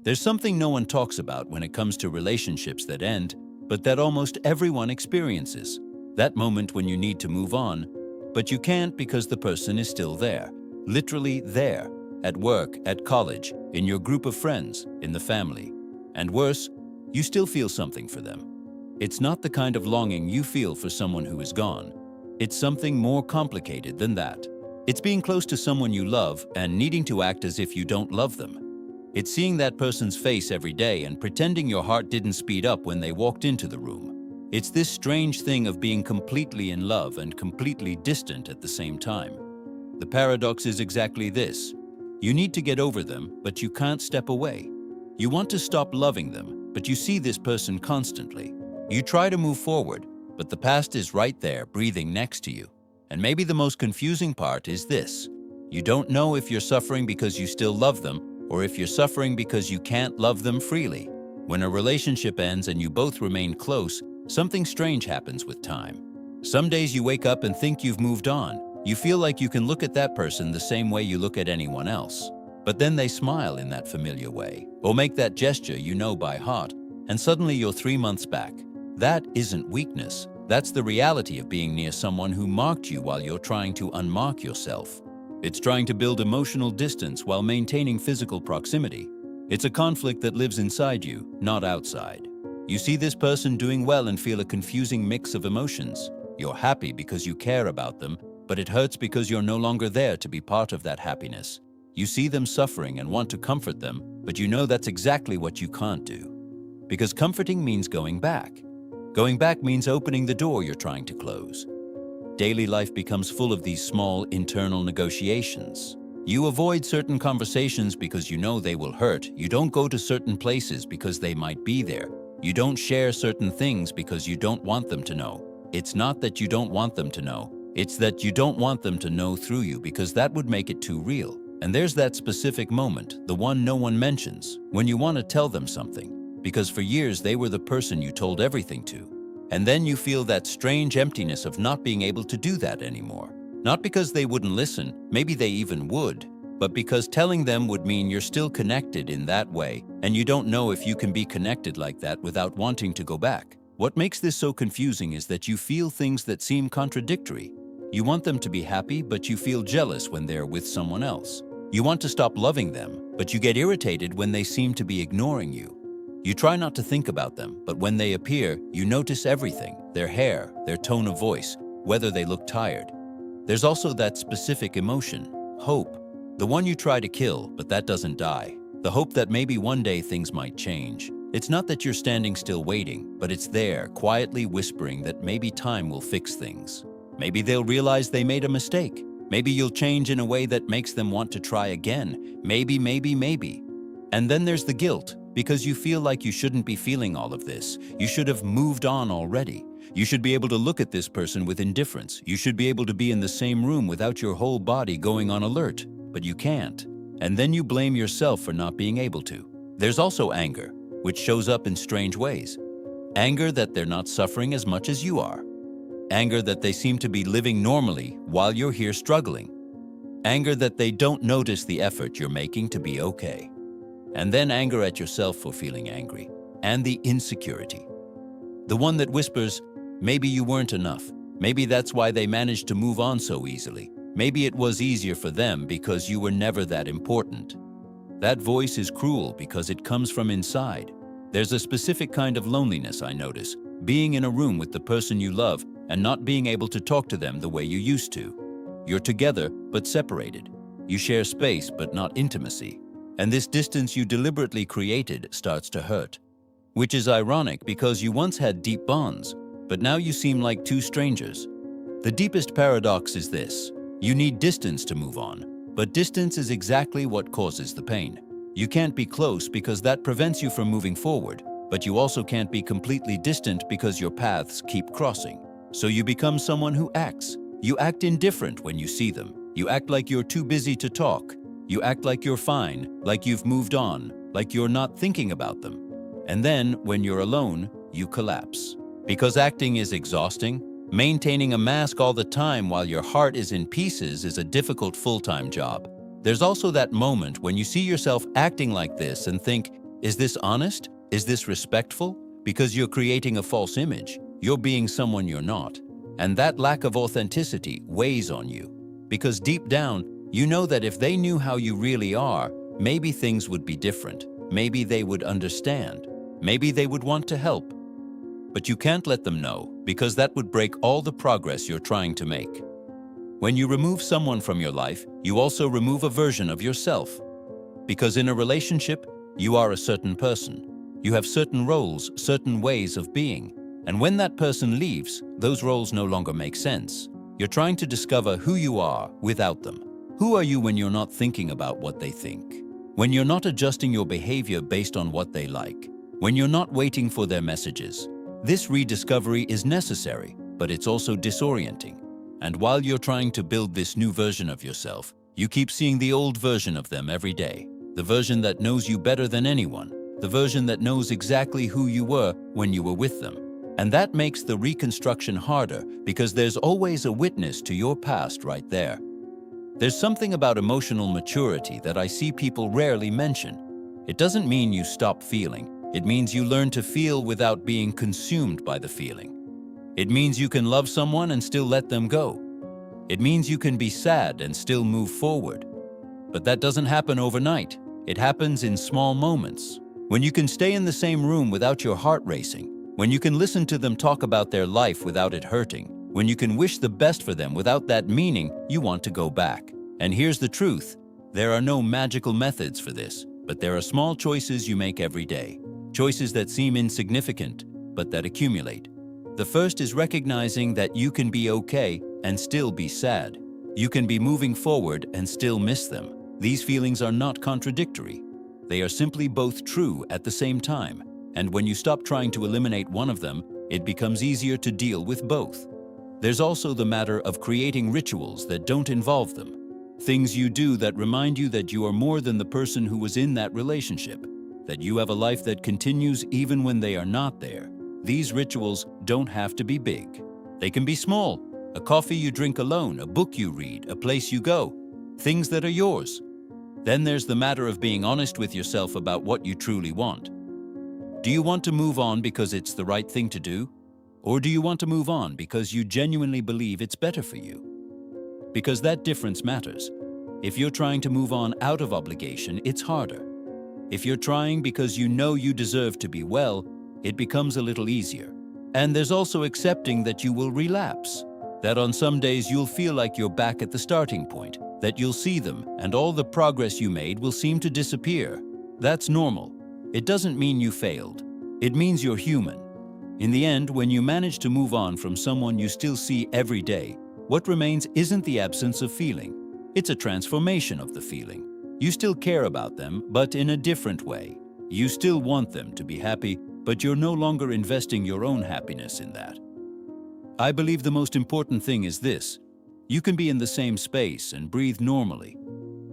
There's something no one talks about when it comes to relationships that end, but that almost everyone experiences. That moment when you need to move on, but you can't because the person is still there. Literally there. At work, at college, in your group of friends, in the family. And worse, you still feel something for them. It's not the kind of longing you feel for someone who is gone. It's something more complicated than that. It's being close to someone you love and needing to act as if you don't love them. It's seeing that person's face every day and pretending your heart didn't speed up when they walked into the room. It's this strange thing of being completely in love and completely distant at the same time. The paradox is exactly this. You need to get over them, but you can't step away. You want to stop loving them, but you see this person constantly. You try to move forward, but the past is right there, breathing next to you. And maybe the most confusing part is this. You don't know if you're suffering because you still love them, or if you're suffering because you can't love them freely. When a relationship ends and you both remain close, something strange happens with time. Some days you wake up and think you've moved on. You feel like you can look at that person the same way you look at anyone else. But then they smile in that familiar way, or make that gesture you know by heart, and suddenly you're 3 months back. That isn't weakness. That's the reality of being near someone who marked you while you're trying to unmark yourself. It's trying to build emotional distance while maintaining physical proximity. It's a conflict that lives inside you, not outside. You see this person doing well and feel a confusing mix of emotions. You're happy because you care about them, but it hurts because you're no longer there to be part of that happiness. You see them suffering and want to comfort them, but you know that's exactly what you can't do. Because comforting means going back. Going back means opening the door you're trying to close. Daily life becomes full of these small internal negotiations. You avoid certain conversations because you know they will hurt. You don't go to certain places because they might be there. You don't share certain things because you don't want them to know. It's not that you don't want them to know. It's that you don't want them to know through you because that would make it too real. And there's that specific moment, the one no one mentions, when you want to tell them something, because for years they were the person you told everything to. And then you feel that strange emptiness of not being able to do that anymore. Not because they wouldn't listen, maybe they even would, but because telling them would mean you're still connected in that way, and you don't know if you can be connected like that without wanting to go back. What makes this so confusing is that you feel things that seem contradictory. You want them to be happy, but you feel jealous when they're with someone else. You want to stop loving them, but you get irritated when they seem to be ignoring you. You try not to think about them, but when they appear, you notice everything, their hair, their tone of voice, whether they look tired. There's also that specific emotion, hope, the one you try to kill, but that doesn't die. The hope that maybe one day things might change. It's not that you're standing still waiting, but it's there, quietly whispering that maybe time will fix things. Maybe they'll realize they made a mistake. Maybe you'll change in a way that makes them want to try again. Maybe. And then there's the guilt. Because you feel like you shouldn't be feeling all of this. You should have moved on already. You should be able to look at this person with indifference. You should be able to be in the same room without your whole body going on alert. But you can't. And then you blame yourself for not being able to. There's also anger, which shows up in strange ways. Anger that they're not suffering as much as you are. Anger that they seem to be living normally while you're here struggling. Anger that they don't notice the effort you're making to be okay. And then anger at yourself for feeling angry, and the insecurity. The one that whispers, maybe you weren't enough. Maybe that's why they managed to move on so easily. Maybe it was easier for them because you were never that important. That voice is cruel because it comes from inside. There's a specific kind of loneliness I notice, being in a room with the person you love and not being able to talk to them the way you used to. You're together, but separated. You share space, but not intimacy. And this distance you deliberately created starts to hurt. Which is ironic because you once had deep bonds, but now you seem like two strangers. The deepest paradox is this. You need distance to move on, but distance is exactly what causes the pain. You can't be close because that prevents you from moving forward, but you also can't be completely distant because your paths keep crossing. So you become someone who acts. You act indifferent when you see them. You act like you're too busy to talk. You act like you're fine, like you've moved on, like you're not thinking about them. And then, when you're alone, you collapse. Because acting is exhausting, maintaining a mask all the time while your heart is in pieces is a difficult full-time job. There's also that moment when you see yourself acting like this and think, Is this honest? Is this respectful? Because you're creating a false image. You're being someone you're not. And that lack of authenticity weighs on you. Because deep down, you know that if they knew how you really are, maybe things would be different. Maybe they would understand. Maybe they would want to help. But you can't let them know, because that would break all the progress you're trying to make. When you remove someone from your life, you also remove a version of yourself. Because in a relationship, you are a certain person. You have certain roles, certain ways of being. And when that person leaves, those roles no longer make sense. You're trying to discover who you are without them. Who are you when you're not thinking about what they think? When you're not adjusting your behavior based on what they like? When you're not waiting for their messages? This rediscovery is necessary, but it's also disorienting. And while you're trying to build this new version of yourself, you keep seeing the old version of them every day. The version that knows you better than anyone. The version that knows exactly who you were when you were with them. And that makes the reconstruction harder because there's always a witness to your past right there. There's something about emotional maturity that I see people rarely mention. It doesn't mean you stop feeling. It means you learn to feel without being consumed by the feeling. It means you can love someone and still let them go. It means you can be sad and still move forward. But that doesn't happen overnight. It happens in small moments. When you can stay in the same room without your heart racing. When you can listen to them talk about their life without it hurting. When you can wish the best for them without that meaning you want to go back. And here's the truth. There are no magical methods for this, but there are small choices you make every day. Choices that seem insignificant, but that accumulate. The first is recognizing that you can be okay and still be sad. You can be moving forward and still miss them. These feelings are not contradictory. They are simply both true at the same time. And when you stop trying to eliminate one of them, it becomes easier to deal with both. There's also the matter of creating rituals that don't involve them. Things you do that remind you that you are more than the person who was in that relationship. That you have a life that continues even when they are not there. These rituals don't have to be big. They can be small. A coffee you drink alone, a book you read, a place you go. Things that are yours. Then there's the matter of being honest with yourself about what you truly want. Do you want to move on because it's the right thing to do? Or do you want to move on because you genuinely believe it's better for you? Because that difference matters. If you're trying to move on out of obligation, it's harder. If you're trying because you know you deserve to be well, it becomes a little easier. And there's also accepting that you will relapse. That on some days you'll feel like you're back at the starting point. That you'll see them and all the progress you made will seem to disappear. That's normal. It doesn't mean you failed. It means you're human. In the end, when you manage to move on from someone you still see every day, what remains isn't the absence of feeling. It's a transformation of the feeling. You still care about them, but in a different way. You still want them to be happy, but you're no longer investing your own happiness in that. I believe the most important thing is this. You can be in the same space and breathe normally.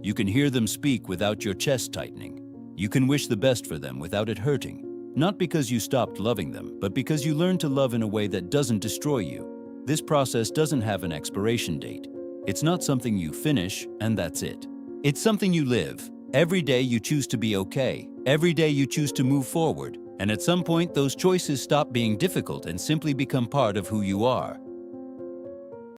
You can hear them speak without your chest tightening. You can wish the best for them without it hurting. Not because you stopped loving them, but because you learned to love in a way that doesn't destroy you. This process doesn't have an expiration date. It's not something you finish, and that's it. It's something you live. Every day you choose to be okay. Every day you choose to move forward. And at some point, those choices stop being difficult and simply become part of who you are.